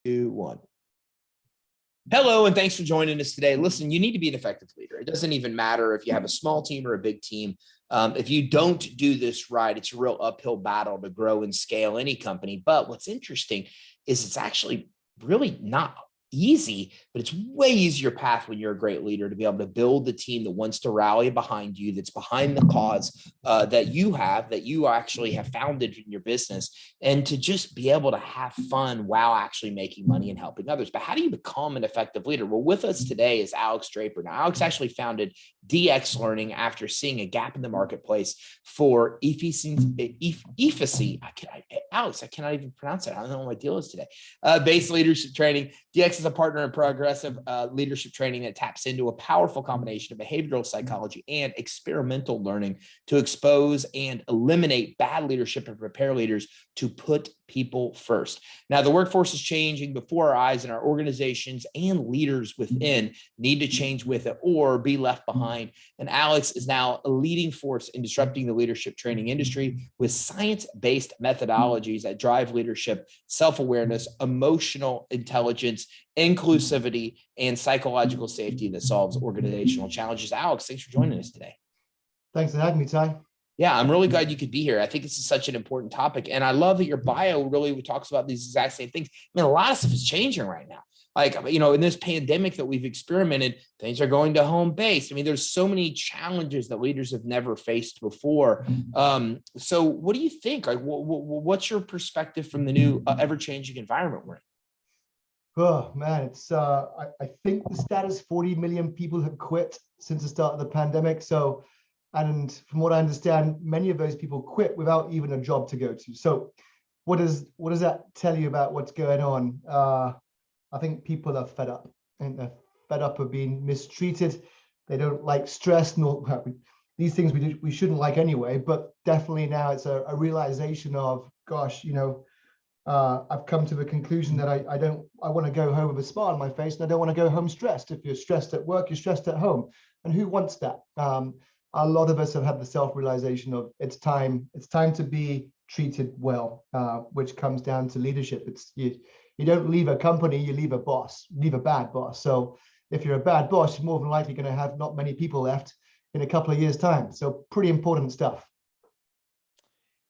2, 1. Hello, and thanks for joining us today. Listen, you need to be an effective leader. It doesn't even matter if you have a small team or a big team. If you don't do this right, it's a real uphill battle to grow and scale any company. But what's interesting is it's actually really not easy, but it's way easier path when you're a great leader to be able to build the team that wants to rally behind you, that's behind the cause that you actually have founded in your business, and to just be able to have fun while actually making money and helping others. But how do you become an effective leader? Well, with us today is Alex Draper. Now, Alex actually founded DX Learning after seeing a gap in the marketplace for efficacy. Alex, I cannot even pronounce it. I don't know what my deal is today. Based leadership training. DX is a partner in progressive leadership training that taps into a powerful combination of behavioral psychology and experimental learning to expose and eliminate bad leadership and prepare leaders to put people first. Now, the workforce is changing before our eyes, and our organizations and leaders within need to change with it or be left behind. And Alex is now a leading force in disrupting the leadership training industry with science-based methodologies that drive leadership, self-awareness, emotional intelligence, inclusivity, and psychological safety that solves organizational challenges. Alex, thanks for joining us today. Thanks for having me, Ty. Yeah, I'm really glad you could be here. I think this is such an important topic. And I love that your bio really talks about these exact same things. I mean, a lot of stuff is changing right now. Like, in this pandemic that we've experimented, things are going to home based. I mean, there's so many challenges that leaders have never faced before. So what do you think? Like, what's your perspective from the new ever-changing environment we're in? Oh, man, it's I think the status 40 million people have quit since the start of the pandemic. So, and from what I understand, many of those people quit without even a job to go to. So what does that tell you about what's going on? I think people are fed up, and they're fed up of being mistreated. They don't like stress, nor these things we shouldn't like anyway, but definitely now it's a realization of, gosh, I've come to the conclusion that I want to go home with a smile on my face, and I don't want to go home stressed. If you're stressed at work, you're stressed at home. And who wants that? A lot of us have had the self-realization of it's time to be treated well, which comes down to leadership. It's you don't leave a company, you leave a bad boss. So if you're a bad boss, you're more than likely going to have not many people left in a couple of years' time. So pretty important stuff.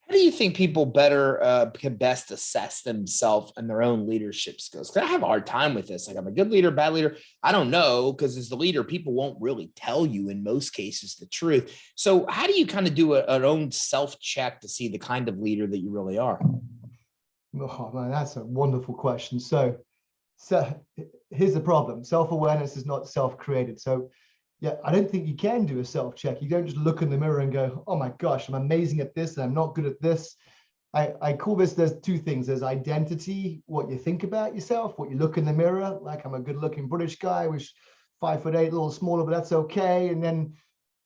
How do you think people can best assess themselves and their own leadership skills? Because I have a hard time with this. Like, I'm a good leader, bad leader. I don't know, because as the leader, people won't really tell you in most cases the truth. So how do you kind of do an own self-check to see the kind of leader that you really are? Oh man, that's a wonderful question. So here's the problem. Self-awareness is not self-created. So yeah, I don't think you can do a self-check. You don't just look in the mirror and go, oh my gosh, I'm amazing at this and I'm not good at this. I call this, there's two things. There's identity, what you think about yourself, what you look in the mirror, like I'm a good looking British guy, which 5'8", a little smaller, but that's okay. And then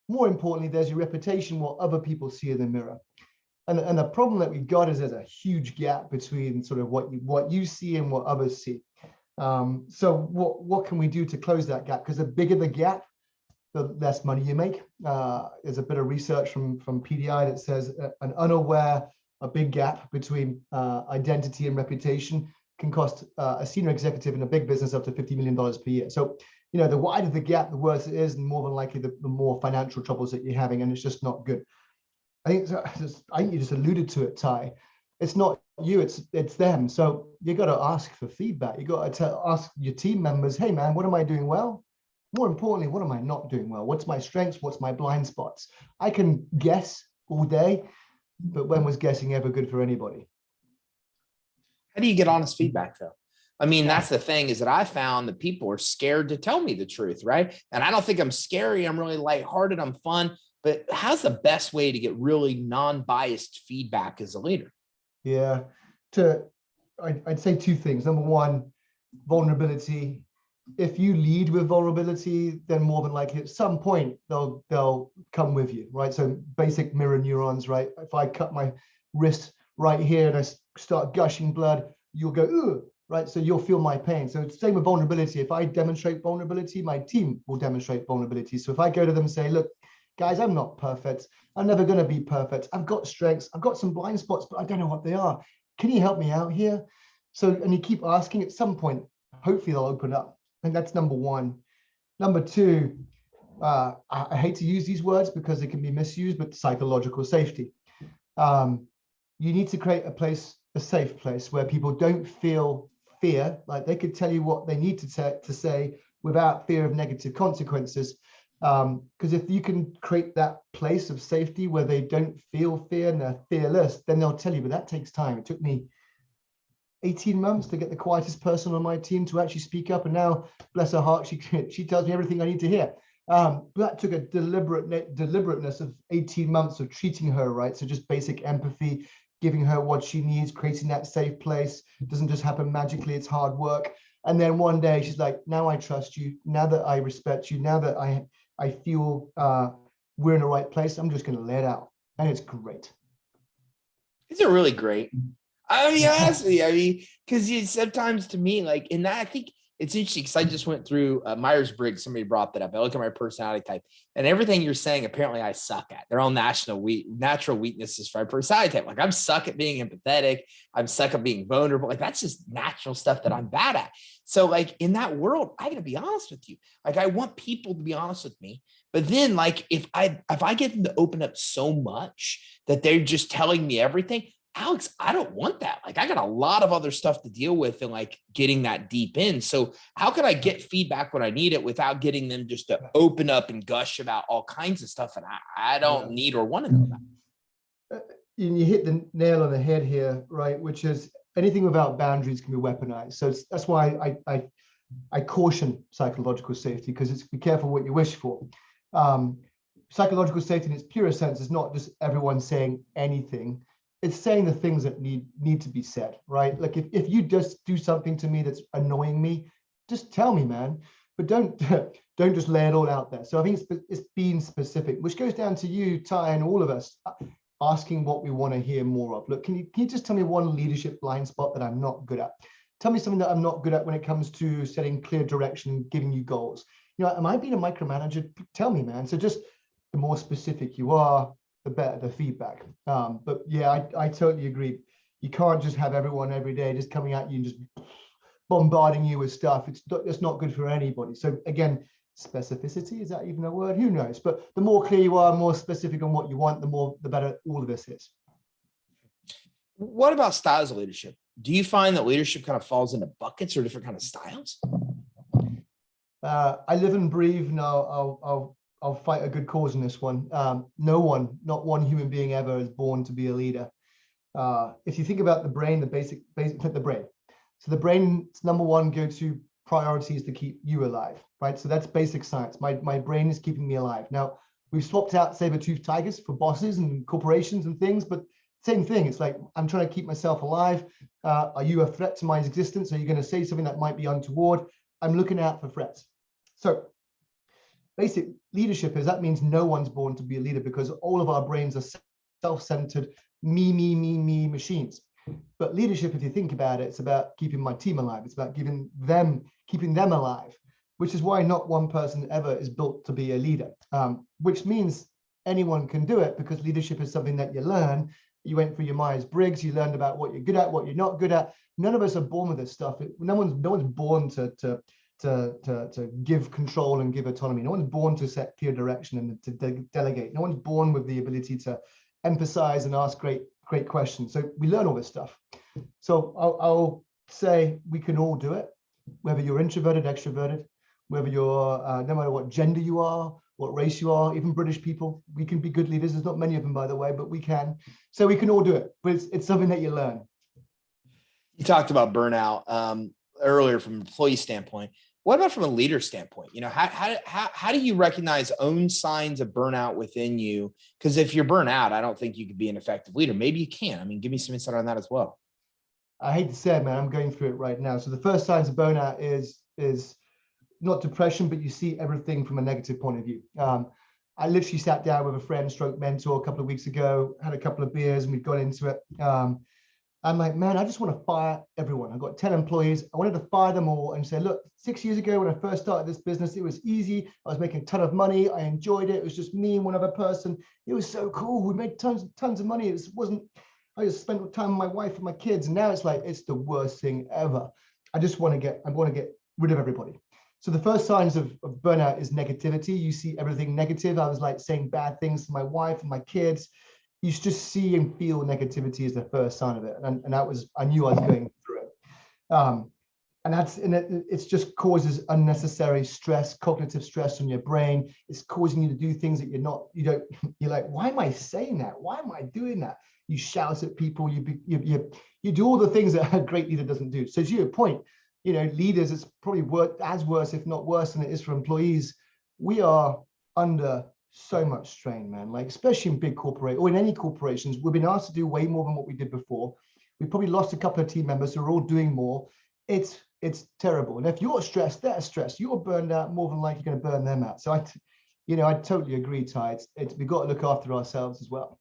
more importantly, there's your reputation, what other people see in the mirror. And the problem that we've got is there's a huge gap between sort of what you see and what others see. So what can we do to close that gap? Because the bigger the gap, the less money you make. There's a bit of research from PDI that says a big gap between identity and reputation can cost a senior executive in a big business up to $50 million per year. So, the wider the gap, the worse it is, and more than likely the more financial troubles that you're having, and it's just not good. I think you just alluded to it, Ty. It's not you, it's them. So you got to ask for feedback. You got to ask your team members, hey man, what am I doing well? More importantly, what am I not doing well? What's my strengths? What's my blind spots? I can guess all day, but when was guessing ever good for anybody? How do you get honest feedback though? I mean, that's the thing, is that I found that people are scared to tell me the truth, right? And I don't think I'm scary. I'm really lighthearted. I'm fun. But how's the best way to get really non-biased feedback as a leader? Yeah, I'd say two things. Number one, vulnerability. If you lead with vulnerability, then more than likely at some point they'll come with you, right? So basic mirror neurons, right? If I cut my wrist right here and I start gushing blood, you'll go, ooh, right? So you'll feel my pain. So it's the same with vulnerability. If I demonstrate vulnerability, my team will demonstrate vulnerability. So if I go to them and say, look, guys, I'm not perfect. I'm never going to be perfect. I've got strengths. I've got some blind spots, but I don't know what they are. Can you help me out here? So, and you keep asking, at some point, hopefully they'll open up. And that's number one. Number two, I hate to use these words because they can be misused, but psychological safety. You need to create a safe place where people don't feel fear, like they could tell you what they need to say without fear of negative consequences. Because if you can create that place of safety where they don't feel fear and they're fearless, then they'll tell you, but that takes time. It took me 18 months to get the quietest person on my team to actually speak up. And now, bless her heart, she tells me everything I need to hear. But that took a deliberateness of 18 months of treating her right. So just basic empathy, giving her what she needs, creating that safe place. It doesn't just happen magically, it's hard work. And then one day she's like, now I trust you. Now that I respect you, now that I feel we're in the right place, I'm just going to lay it out. And it's great. Is it really great? I mean, honestly, because sometimes to me, like in that, I think it's interesting because I just went through Myers-Briggs. Somebody brought that up. I look at my personality type, and everything you're saying, apparently I suck at. They're all natural weaknesses for my personality type. Like I'm suck at being empathetic. I'm suck at being vulnerable. Like that's just natural stuff that I'm bad at. So like in that world, I got to be honest with you. Like I want people to be honest with me. But then like if I get them to open up so much that they're just telling me everything, Alex, I don't want that. Like I got a lot of other stuff to deal with and like getting that deep in. So how can I get feedback when I need it without getting them just to open up and gush about all kinds of stuff that I don't need or want to know about? And you hit the nail on the head here, right? Which is anything without boundaries can be weaponized. So that's why I caution psychological safety, because it's be careful what you wish for. Psychological safety in its purest sense is not just everyone saying anything. It's saying the things that need to be said, right? Like if you just do something to me that's annoying me, just tell me, man. But don't just lay it all out there. So I think it's being specific, which goes down to you, Ty, and all of us asking what we want to hear more of. Look, can you just tell me one leadership blind spot that I'm not good at? Tell me something that I'm not good at when it comes to setting clear direction and giving you goals. You know, am I being a micromanager? Tell me, man. So just the more specific you are, the better the feedback. But yeah, I totally agree. You can't just have everyone every day just coming at you and just bombarding you with stuff. It's not good for anybody. So again, specificity, is that even a word? Who knows? But the more clear you are, more specific on what you want, the better all of this is. What about styles of leadership? Do you find that leadership kind of falls into buckets or different kind of styles? I live and breathe, and I'll fight a good cause in this one. Not one human being ever is born to be a leader. If you think about the brain, the basic the brain. So the brain's number one go-to priority is to keep you alive, right? So that's basic science. My brain is keeping me alive. Now, we've swapped out saber-toothed tigers for bosses and corporations and things, but same thing. It's like, I'm trying to keep myself alive. Are you a threat to my existence? Are you going to say something that might be untoward? I'm looking out for threats. So basic leadership that means no one's born to be a leader, because all of our brains are self-centered, me machines. But leadership, if you think about it, it's about keeping my team alive. It's about keeping them alive, which is why not one person ever is built to be a leader, which means anyone can do it, because leadership is something that you learn. You went through your Myers-Briggs, you learned about what you're good at, what you're not good at. None of us are born with this stuff. No one's born to give control and give autonomy. No one's born to set clear direction and to delegate. No one's born with the ability to emphasize and ask great questions. So we learn all this stuff. So I'll say we can all do it, whether you're introverted, extroverted, whether you're, no matter what gender you are, what race you are, even British people, we can be good leaders. There's not many of them, by the way, but we can. So we can all do it, but it's something that you learn. You talked about burnout earlier from an employee standpoint. What about from a leader standpoint? You know, how do you recognize own signs of burnout within you? Because if you're burnt out, I don't think you could be an effective leader. Maybe you can. I mean, give me some insight on that as well. I hate to say it, man, I'm going through it right now. So the first signs of burnout is not depression, but you see everything from a negative point of view. I literally sat down with a friend, stroke mentor, a couple of weeks ago, had a couple of beers, and we'd gone into it. I'm like, man, I just want to fire everyone. I've got 10 employees. I wanted to fire them all and say, look, 6 years ago when I first started this business, it was easy. I was making a ton of money. I enjoyed it. It was just me and one other person. It was so cool. We made tons of money. It wasn't I just spent time with my wife and my kids. And now it's like, it's the worst thing ever. I want to get rid of everybody. So the first signs of burnout is negativity. You see everything negative. I was like saying bad things to my wife and my kids. You just see and feel negativity is the first sign of it. And that was, I knew I was going through it. It's just causes unnecessary stress, cognitive stress on your brain. It's causing you to do things that you're like, why am I saying that? Why am I doing that? You shout at people, you do all the things that a great leader doesn't do. So to your point, leaders, it's probably as worse, if not worse than it is for employees. We are under so much strain, man, like especially in big corporate or in any corporations. We've been asked to do way more than what we did before. We probably lost a couple of team members who are all doing more. It's terrible. And if you're stressed, they're stressed. You're burned out, more than likely going to burn them out. So I totally agree, Ty. We've got to look after ourselves as well.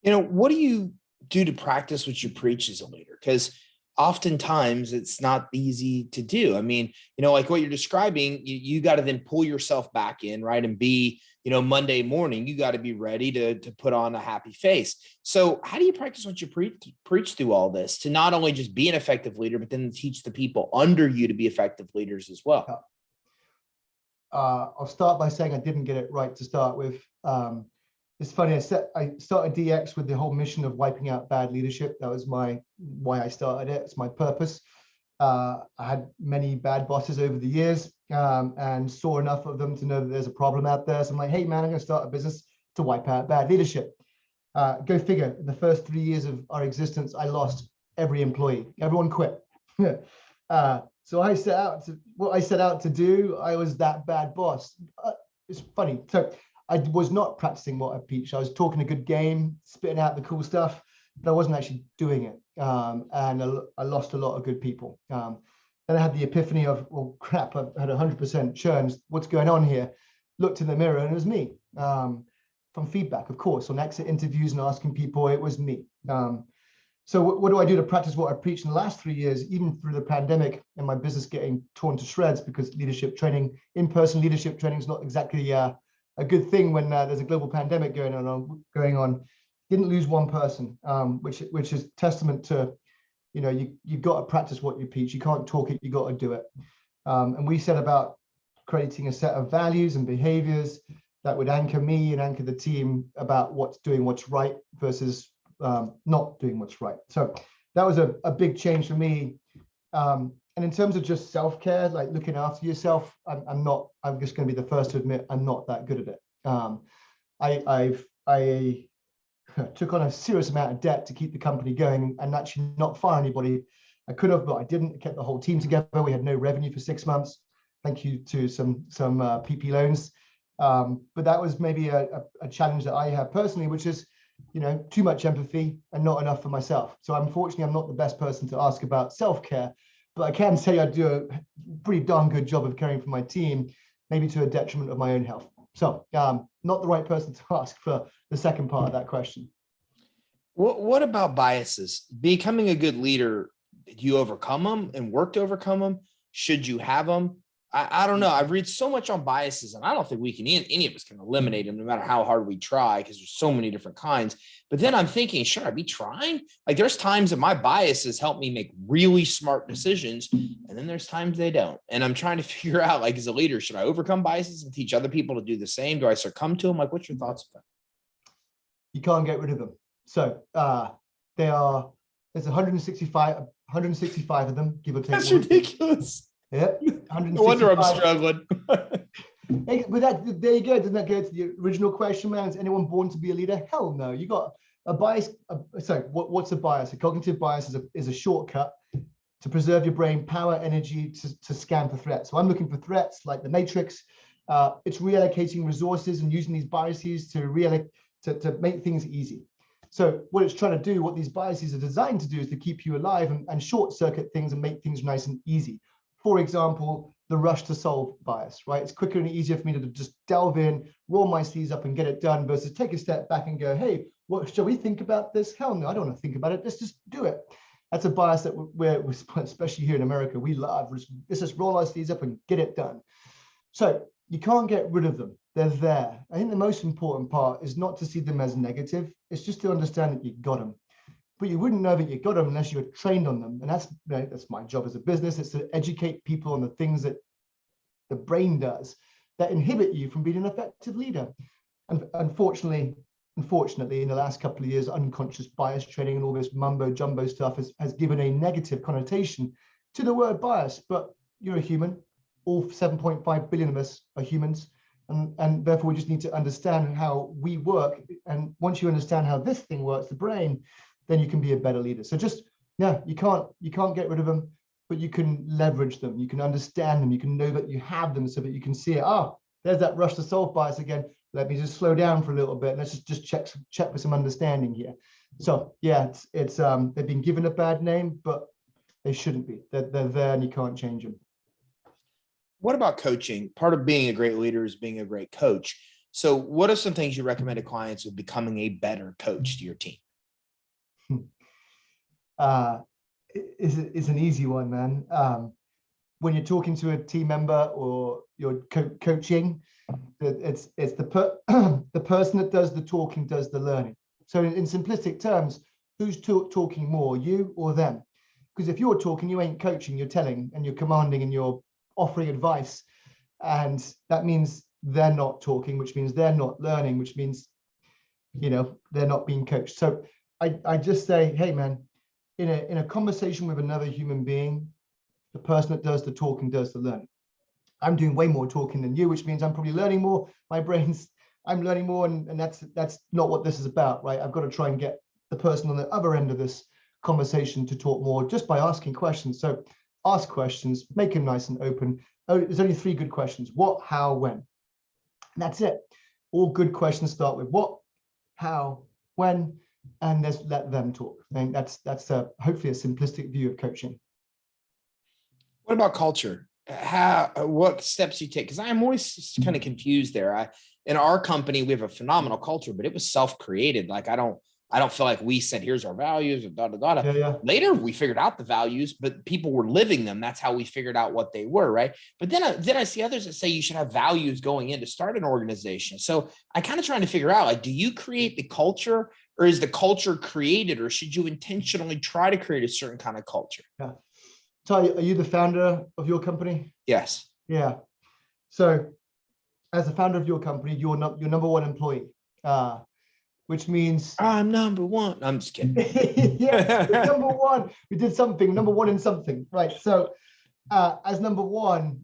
What do you do to practice what you preach as a leader? Because oftentimes it's not easy to do. I mean, like what you're describing, you got to then pull yourself back in, right? And be, Monday morning, you got to be ready to put on a happy face. So how do you practice what you preach through all this to not only just be an effective leader, but then teach the people under you to be effective leaders as well? I'll start by saying I didn't get it right to start with. It's funny, I started DX with the whole mission of wiping out bad leadership. That was why I started it. It's my purpose. I had many bad bosses over the years and saw enough of them to know that there's a problem out there. So I'm like, hey, man, I'm going to start a business to wipe out bad leadership. Go figure. In the first 3 years of our existence, I lost every employee. Everyone quit. So what I set out to do, I was that bad boss. It's funny. So I was not practicing what I preach. I was talking a good game, spitting out the cool stuff, but I wasn't actually doing it. And I lost a lot of good people. Then I had the epiphany of, well, crap, I've had 100% churns. What's going on here? Looked in the mirror and it was me. From feedback, of course, on exit interviews and asking people, it was me. So what do I do to practice what I preach in the last 3 years, even through the pandemic and my business getting torn to shreds because leadership training, in-person leadership training is not exactly a good thing when there's a global pandemic going on. Didn't lose one person, which is testament to, you've got to practice what you preach. You can't talk it, you got to do it. And we set about creating a set of values and behaviors that would anchor me and anchor the team about what's right versus not doing what's right. So that was a big change for me. And in terms of just self-care, like looking after yourself, I'm just going to be the first to admit I'm not that good at it. I took on a serious amount of debt to keep the company going and actually not fire anybody. I could have, but I didn't. I kept the whole team together. We had no revenue for 6 months. Thank you to some PP loans. But that was maybe a challenge that I have personally, which is, too much empathy and not enough for myself. So unfortunately, I'm not the best person to ask about self-care, but I can say I do a pretty darn good job of caring for my team, maybe to a detriment of my own health. So not the right person to ask for the second part of that question. What about biases? Becoming a good leader, do you overcome them and work to overcome them? Should you have them? I don't know. I've read so much on biases, and I don't think any of us can eliminate them no matter how hard we try, because there's so many different kinds. But then I'm thinking, should I be trying? Like there's times that my biases help me make really smart decisions, and then there's times they don't. And I'm trying to figure out, like as a leader, should I overcome biases and teach other people to do the same? Do I succumb to them? Like, what's your thoughts on that? You can't get rid of them. So there's 165 of them, give or take. That's ridiculous. Yeah, no wonder I'm struggling. Hey, but there you go. Doesn't that go to the original question, man? Is anyone born to be a leader? Hell no. You got a bias. What's a bias? A cognitive bias is a shortcut to preserve your brain power, energy to scan for threats. So I'm looking for threats like the Matrix. It's reallocating resources and using these biases to make things easy. So what it's trying to do, what these biases are designed to do, is to keep you alive and short circuit things and make things nice and easy. For example, the rush to solve bias, right? It's quicker and easier for me to just delve in, roll my sleeves up and get it done versus take a step back and go, hey, what shall we think about this? Hell no, I don't want to think about it. Let's just do it. That's a bias that we're especially here in America, we love. Let's just roll our sleeves up and get it done. So you can't get rid of them. they're there. I think the most important part is not to see them as negative. It's just to understand that you got them. But you wouldn't know that you got them unless you were trained on them. And that's my job as a business. It's to educate people on the things that the brain does that inhibit you from being an effective leader. And unfortunately, in the last couple of years, unconscious bias training and all this mumbo jumbo stuff has given a negative connotation to the word bias. But you're a human. All 7.5 billion of us are humans. And therefore, we just need to understand how we work. And once you understand how this thing works, the brain, then you can be a better leader. So just, yeah, you can't get rid of them, but you can leverage them. You can understand them. You can know that you have them so that you can see it. Oh, there's that rush to solve bias again. Let me just slow down for a little bit. Let's just check with some understanding here. So yeah, it's they've been given a bad name, but they shouldn't be. They're there and you can't change them. What about coaching? Part of being a great leader is being a great coach. So what are some things you recommend to clients with becoming a better coach to your team? Is an easy one, man. When you're talking to a team member or you're coaching, it's the person that does the talking does the learning. So in simplistic terms, who's talking more, you or them? Because if you're talking, you ain't coaching, you're telling and you're commanding and you're offering advice, and that means they're not talking, which means they're not learning, which means, you know, they're not being coached. So I just say, hey man, in a conversation with another human being, the person that does the talking does the learning. I'm doing way more talking than you, which means I'm probably learning more. I'm learning more, and that's not what this is about, right? I've got to try and get the person on the other end of this conversation to talk more just by asking questions. So ask questions, make them nice and open. Oh, there's only 3 good questions: what, how, when. And that's it. All good questions start with what, how, when, and just let them talk. I think that's hopefully a simplistic view of coaching. What about culture? What steps you take? Because I'm always kind of confused there. In our company, we have a phenomenal culture, but it was self-created. Like I don't feel like we said, here's our values, and Yeah. Later, we figured out the values, but people were living them. That's how we figured out what they were, right? But then I see others that say you should have values going in to start an organization. So I kind of trying to figure out, like, do you create the culture, or is the culture created, or should you intentionally try to create a certain kind of culture? Yeah. So are you the founder of your company? Yes. Yeah. So as the founder of your company, you're number one employee, which means I'm number one. I'm just kidding. Yeah, number one. We did something, number one in something, right? So as number one,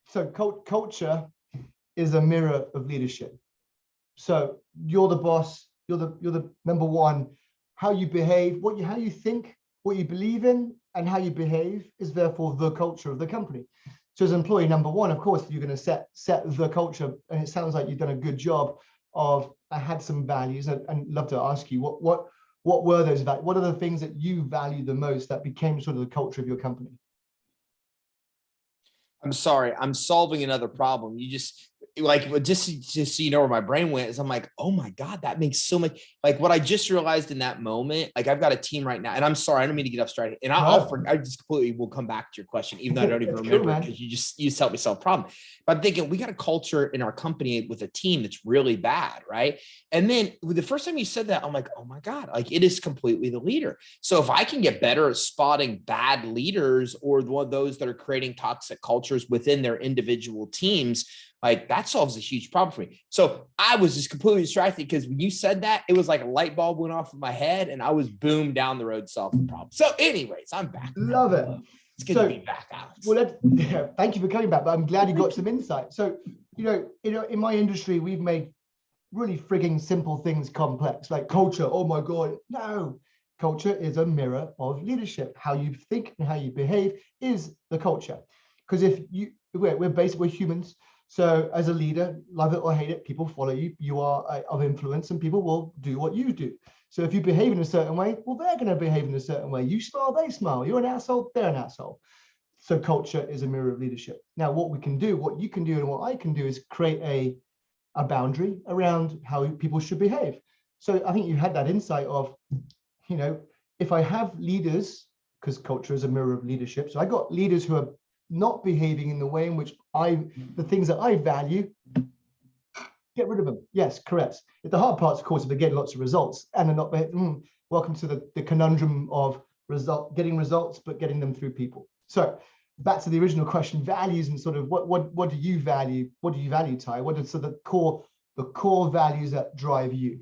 so culture is a mirror of leadership. So you're the boss, you're the number one. How you behave, how you think, what you believe in, and how you behave is therefore the culture of the company. So as employee number one, of course, you're going to set the culture, and it sounds like you've done a good job of. I had some values, and love to ask you what were those values? What are the things that you value the most that became sort of the culture of your company? I'm sorry, I'm solving another problem. You just so you know where my brain went is I'm like, oh my God, that makes so much. Like what I just realized in that moment, like I've got a team right now, and I'm sorry, I don't mean to get off straight. And I just completely will come back to your question, even though I don't even remember it, because you just helped me solve a problem. But I'm thinking we got a culture in our company with a team that's really bad, right? And then the first time you said that, I'm like, oh my God, like it is completely the leader. So if I can get better at spotting bad leaders or those that are creating toxic cultures within their individual teams, like that solves a huge problem for me. So I was just completely distracted because when you said that, it was like a light bulb went off in my head and I was boom down the road solving the problem. So anyways, I'm back. Love it. It's good to be back, Alex. Well, thank you for coming back, but I'm glad you got some insight. So, in my industry, we've made really frigging simple things complex, like culture. Oh my God, no. Culture is a mirror of leadership. How you think and how you behave is the culture. Because we're humans. So as a leader, love it or hate it, people follow you. You are of influence and people will do what you do. So if you behave in a certain way, well, they're going to behave in a certain way. You smile, they smile. You're an asshole, they're an asshole. So culture is a mirror of leadership. Now, what you can do, and what I can do is create a boundary around how people should behave. So I think you had that insight of, if I have leaders, because culture is a mirror of leadership. So I got leaders who are not behaving in the way in which the things that I value, Get rid of them. Yes, correct. The hard part, of course, if they're getting lots of results and they're not, welcome to the conundrum of getting results, but getting them through people. So back to the original question, values and sort of what do you value? What do you value, Ty? What are sort of the core values that drive you?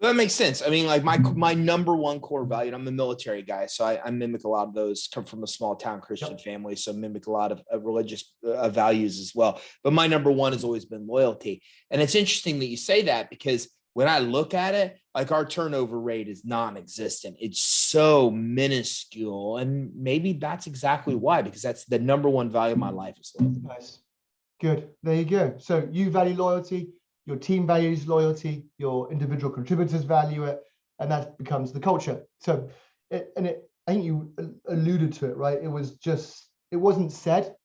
That makes sense. I mean, like my number one core value, and I'm a military guy, so I mimic a lot of those, come from a small town Christian family, so mimic a lot of religious values as well. But my number one has always been loyalty. And it's interesting that you say that, because when I look at it, like our turnover rate is non-existent. It's so minuscule. And maybe that's exactly why, because that's the number one value of my life is loyalty. Nice. Good. There you go. So you value loyalty. Your team values loyalty, your individual contributors value it, and that becomes the culture. So, I think you alluded to it, right? It wasn't said.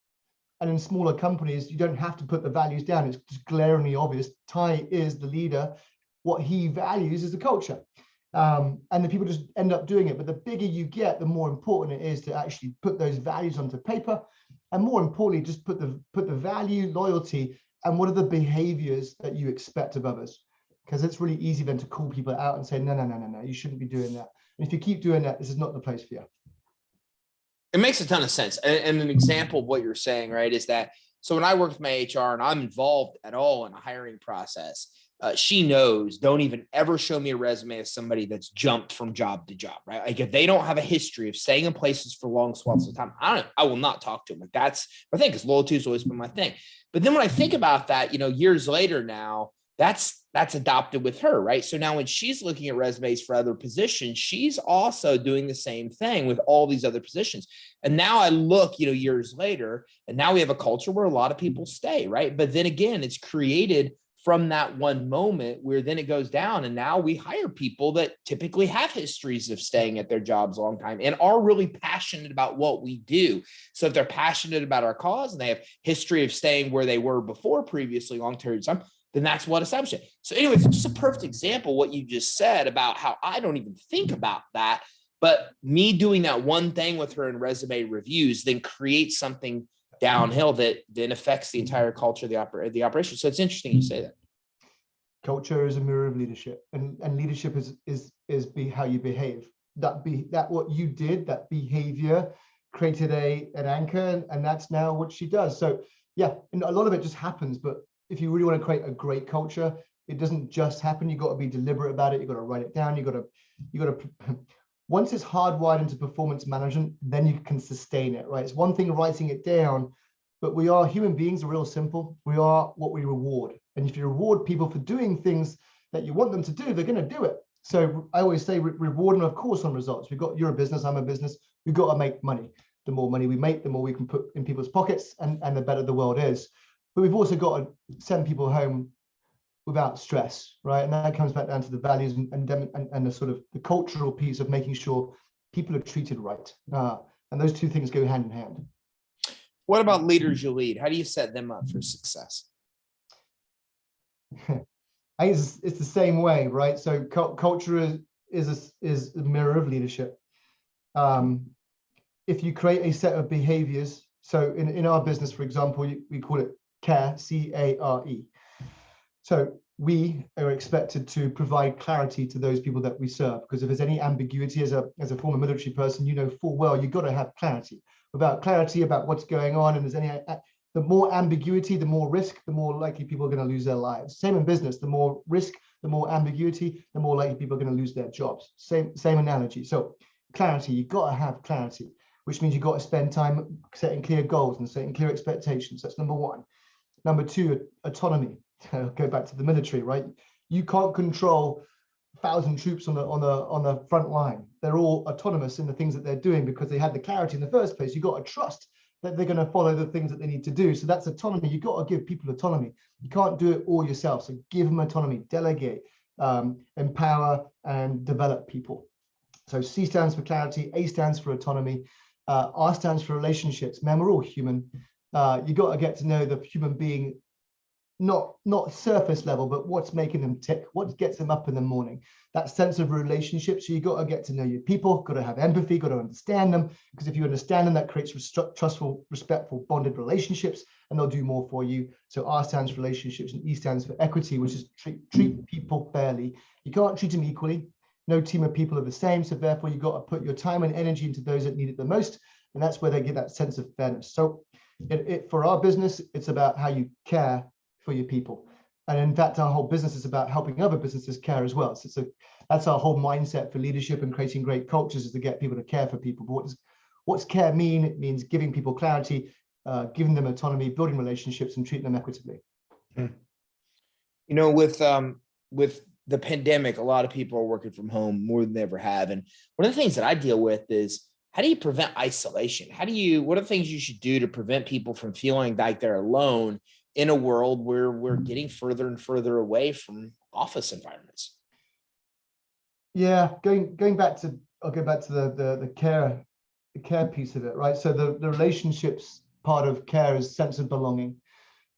And in smaller companies, you don't have to put the values down. It's just glaringly obvious. Ty is the leader. What he values is the culture. And the people just end up doing it. But the bigger you get, the more important it is to actually put those values onto paper. And more importantly, just put the value, loyalty, and what are the behaviors that you expect of others? Because it's really easy then to call people out and say, no, you shouldn't be doing that. And if you keep doing that, this is not the place for you. It makes a ton of sense. And an example of what you're saying, right, is that, so when I work with my HR and I'm involved at all in a hiring process, she knows, don't even ever show me a resume of somebody that's jumped from job to job, right? Like if they don't have a history of staying in places for long swaths of time, I will not talk to them. Like that's my thing, because loyalty has always been my thing. But then when I think about that, years later now, that's adopted with her, right? So now when she's looking at resumes for other positions, she's also doing the same thing with all these other positions. And now I look, years later, and now we have a culture where a lot of people stay, right? But then again, it's created from that one moment where then it goes down, and now we hire people that typically have histories of staying at their jobs a long time and are really passionate about what we do. So if they're passionate about our cause and they have history of staying where they were before previously, long periods of time, then that's what establishes it. So anyways, it's just a perfect example what you just said about how I don't even think about that, but me doing that one thing with her in resume reviews then creates something downhill that then affects the entire culture of the operation. So it's interesting you say that. Culture is a mirror of leadership, and leadership is how you behave. That what you did, that behavior created an anchor, and that's now what she does. So yeah, and a lot of it just happens. But if you really want to create a great culture, it doesn't just happen. You got to be deliberate about it. You got to write it down. You got to once it's hardwired into performance management, then you can sustain it, right? It's one thing writing it down, but human beings are real simple. We are what we reward. And if you reward people for doing things that you want them to do, they're going to do it. So I always say reward them, of course, on results. You're a business, I'm a business. We've got to make money. The more money we make, the more we can put in people's pockets, and the better the world is. But we've also got to send people home without stress, right? And that comes back down to the values and the sort of the cultural piece of making sure people are treated right. And those two things go hand in hand. What about leaders you lead? How do you set them up for success? I think it's the same way, right? So culture is a mirror of leadership. If you create a set of behaviors, so in our business, for example, we call it CARE, C-A-R-E. So we are expected to provide clarity to those people that we serve, because if there's any ambiguity as a former military person, you know full well you've got to have clarity. Without clarity about what's going on, and the more ambiguity, the more risk, the more likely people are going to lose their lives. Same in business, the more risk, the more ambiguity, the more likely people are going to lose their jobs. Same analogy. So clarity, you've got to have clarity, which means you've got to spend time setting clear goals and setting clear expectations. That's number one. Number two, autonomy. Go back to the military, right? You can't control 1,000 troops on the front line. They're all autonomous in the things that they're doing because they had the clarity in the first place. You've got to trust that they're going to follow the things that they need to do. So that's autonomy. You've got to give people autonomy. You can't do it all yourself. So give them autonomy, delegate, empower, and develop people. So C stands for clarity, A stands for autonomy, R stands for relationships. Man, we're all human. You got to get to know the human being not surface level, but what's making them tick, what gets them up in the morning, that sense of relationship. So you got to get to know your people, got to have empathy, got to understand them, because if you understand them, that creates trustful, respectful, bonded relationships, and they'll do more for you. So R stands for relationships and E stands for equity, which is treat people fairly. You can't treat them equally. No team of people are the same. So therefore, you've got to put your time and energy into those that need it the most. And that's where they get that sense of fairness. So for our business, it's about how you care for your people. And in fact, our whole business is about helping other businesses care as well. So that's our whole mindset for leadership and creating great cultures, is to get people to care for people. But what's care mean? It means giving people clarity, giving them autonomy, building relationships, and treating them equitably. You know, with the pandemic, a lot of people are working from home more than they ever have. And one of the things that I deal with is, how do you prevent isolation? What are the things you should do to prevent people from feeling like they're alone in a world where we're getting further and further away from office environments? Yeah, going back to, I'll go back to the care piece of it, right? So the relationships part of care is sense of belonging.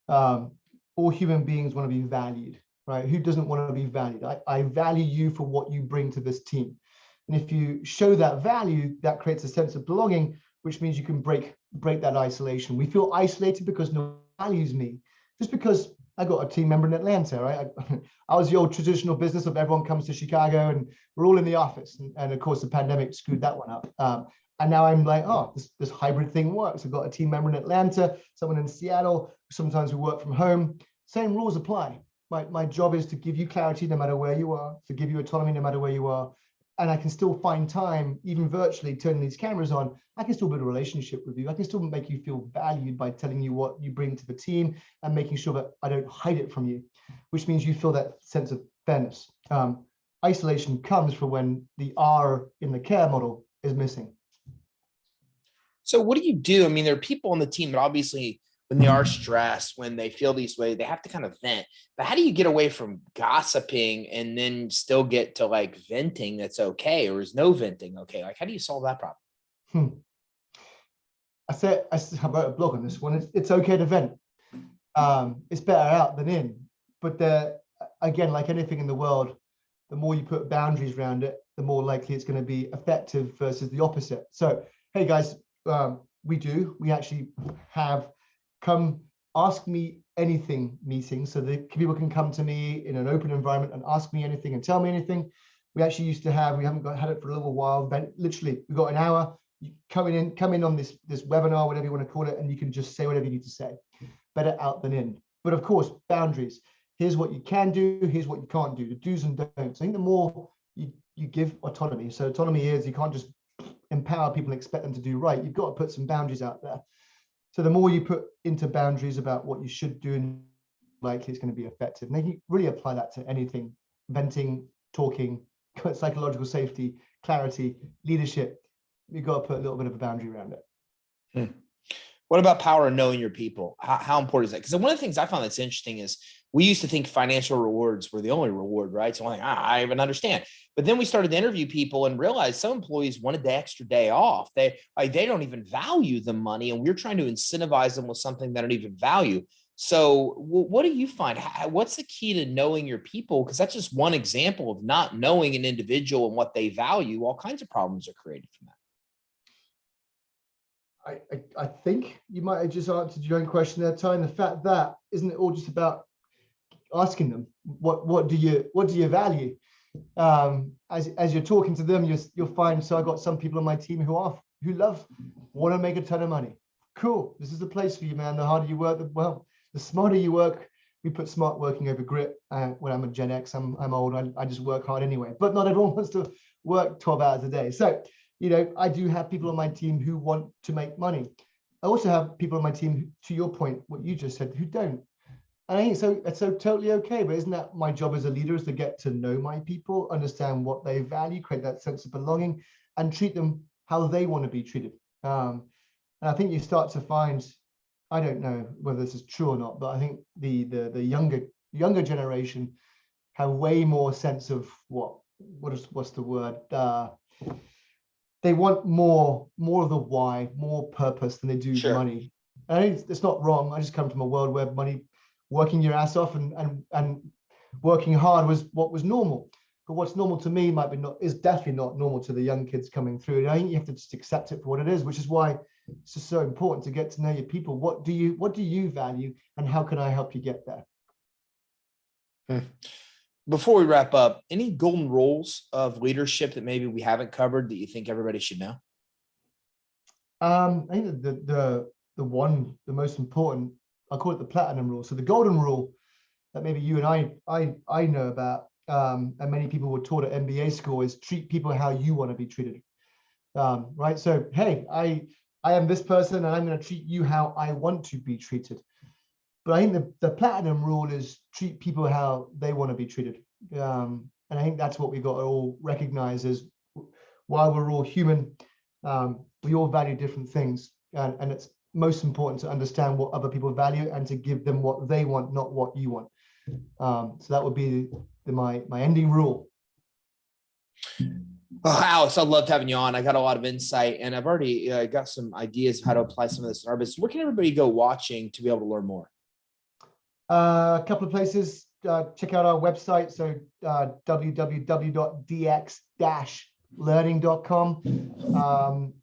All human beings want to be valued, right? Who doesn't want to be valued? I value you for what you bring to this team. And if you show that value, that creates a sense of belonging, which means you can break that isolation. We feel isolated because no one values me. Just because I got a team member in Atlanta, right? I was the old traditional business of everyone comes to Chicago and we're all in the office. And of course, the pandemic screwed that one up. And now I'm like, oh, this hybrid thing works. I've got a team member in Atlanta, someone in Seattle. Sometimes we work from home. Same rules apply. My job is to give you clarity no matter where you are, to give you autonomy no matter where you are. And I can still find time, even virtually, turning these cameras on. I can still build a relationship with you. I can still make you feel valued by telling you what you bring to the team and making sure that I don't hide it from you, which means you feel that sense of fairness. Isolation comes from when the R in the care model is missing. So what do you do? I mean, there are people on the team that obviously, when they are stressed, when they feel these ways, they have to kind of vent. But how do you get away from gossiping and then still get to like venting that's okay, or is no venting okay? Like, how do you solve that problem? I wrote a blog on this one. It's okay to vent. It's better out than in. But again, like anything in the world, the more you put boundaries around it, the more likely it's going to be effective versus the opposite. So, hey guys, we actually have come ask me anything meetings, so that people can come to me in an open environment and ask me anything and tell me anything. We actually used to have, we haven't had it for a little while, but literally we got an hour. You come in on this webinar, whatever you want to call it, and you can just say whatever you need to say. Better out than in. But of course, boundaries. Here's what you can do, here's what you can't do, the do's and don'ts. I think the more you give autonomy, so autonomy is you can't just empower people and expect them to do right. You've got to put some boundaries out there. So the more you put into boundaries about what you should do, and likely it's going to be effective. And then you really apply that to anything: venting, talking, psychological safety, clarity, leadership. You've got to put a little bit of a boundary around it. What about power and knowing your people? How important is that? Because one of the things I found that's interesting is we used to think financial rewards were the only reward, right? So I'm like, I even understand. But then we started to interview people and realized some employees wanted the extra day off. They don't even value the money, and we're trying to incentivize them with something they don't even value. So what do you find? What's the key to knowing your people? Because that's just one example of not knowing an individual and what they value. All kinds of problems are created from that. I think you might have just answered your own question there, Ty. And the fact that isn't it all just about asking them what do you value? As you're talking to them, you'll find. So I got some people on my team who want to make a ton of money. Cool, this is the place for you, man. The harder you work, the smarter you work. We put smart working over grit. When I'm a Gen X, I'm old. I just work hard anyway. But not everyone wants to work 12 hours a day. So I do have people on my team who want to make money. I also have people on my team, to your point, what you just said, who don't. And I think it's so totally okay. But isn't that my job as a leader, is to get to know my people, understand what they value, create that sense of belonging, and treat them how they want to be treated. And I think you start to find, I don't know whether this is true or not, but I think the younger generation have way more sense of what's the word? They want more of the why, more purpose than they do Sure. money. And I think it's not wrong. I just come from a world where money working your ass off and working hard was what was normal. But what's normal to me is definitely not normal to the young kids coming through. And I think you have to just accept it for what it is, which is why it's just so important to get to know your people. What do you value, and how can I help you get there? Before we wrap up, any golden rules of leadership that maybe we haven't covered that you think everybody should know? I think the most important, I call it the platinum rule. So the golden rule that maybe you and I know about, and many people were taught at MBA school, is treat people how you want to be treated. Right? So, hey, I am this person, and I'm going to treat you how I want to be treated. But I think the platinum rule is treat people how they want to be treated. And I think that's what we got to all recognize is, while we're all human, we all value different things. And it's most important to understand what other people value and to give them what they want, not what you want. So that would be my ending rule. Oh, Alex, I loved having you on. I got a lot of insight, and I've already got some ideas of how to apply some of this in our business. Where can everybody go watching to be able to learn more? A couple of places. Check out our website. So www.dx-learning.com.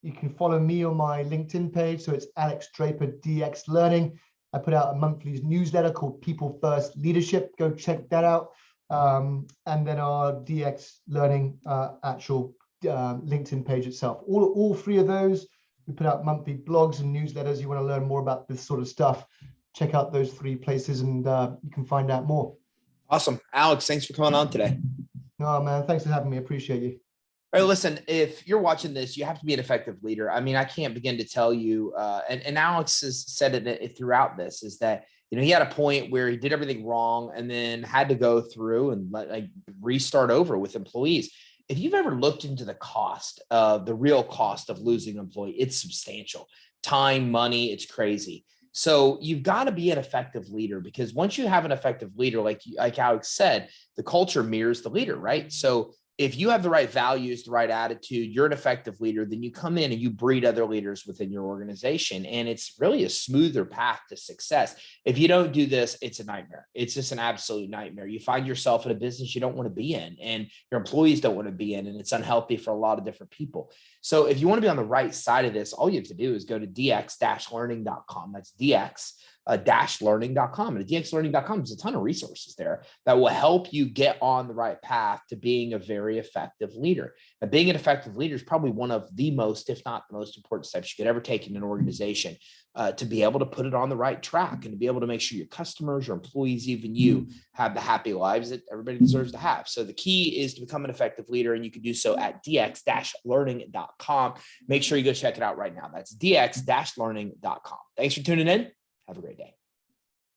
You can follow me on my LinkedIn page. So it's Alex Draper DX Learning. I put out a monthly newsletter called People First Leadership. Go check that out. And then our DX Learning actual LinkedIn page itself. All three of those, we put out monthly blogs and newsletters. You want to learn more about this sort of stuff, check out those three places, and you can find out more. Awesome. Alex, thanks for coming on today. Oh, man, thanks for having me. Appreciate you. All right, listen, if you're watching this, you have to be an effective leader. I mean, I can't begin to tell you, and Alex has said it throughout this, is that, he had a point where he did everything wrong and then had to go through and restart over with employees. If you've ever looked into the real cost of losing an employee, it's substantial. Time, money, it's crazy. So you've got to be an effective leader, because once you have an effective leader, like Alex said, the culture mirrors the leader, right? So if you have the right values, the right attitude, you're an effective leader, then you come in and you breed other leaders within your organization. And it's really a smoother path to success. If you don't do this, it's a nightmare. It's just an absolute nightmare. You find yourself in a business you don't want to be in, and your employees don't want to be in, and it's unhealthy for a lot of different people. So if you want to be on the right side of this, all you have to do is go to dx-learning.com. That's dx-learning.com. And at dx-learning.com, there's a ton of resources there that will help you get on the right path to being a very effective leader. And being an effective leader is probably one of the most, if not the most important steps you could ever take in an organization, to be able to put it on the right track and to be able to make sure your customers, your employees, even you, have the happy lives that everybody deserves to have. So the key is to become an effective leader, and you can do so at dx-learning.com. Make sure you go check it out right now. That's dx-learning.com. Thanks for tuning in. Have a great day.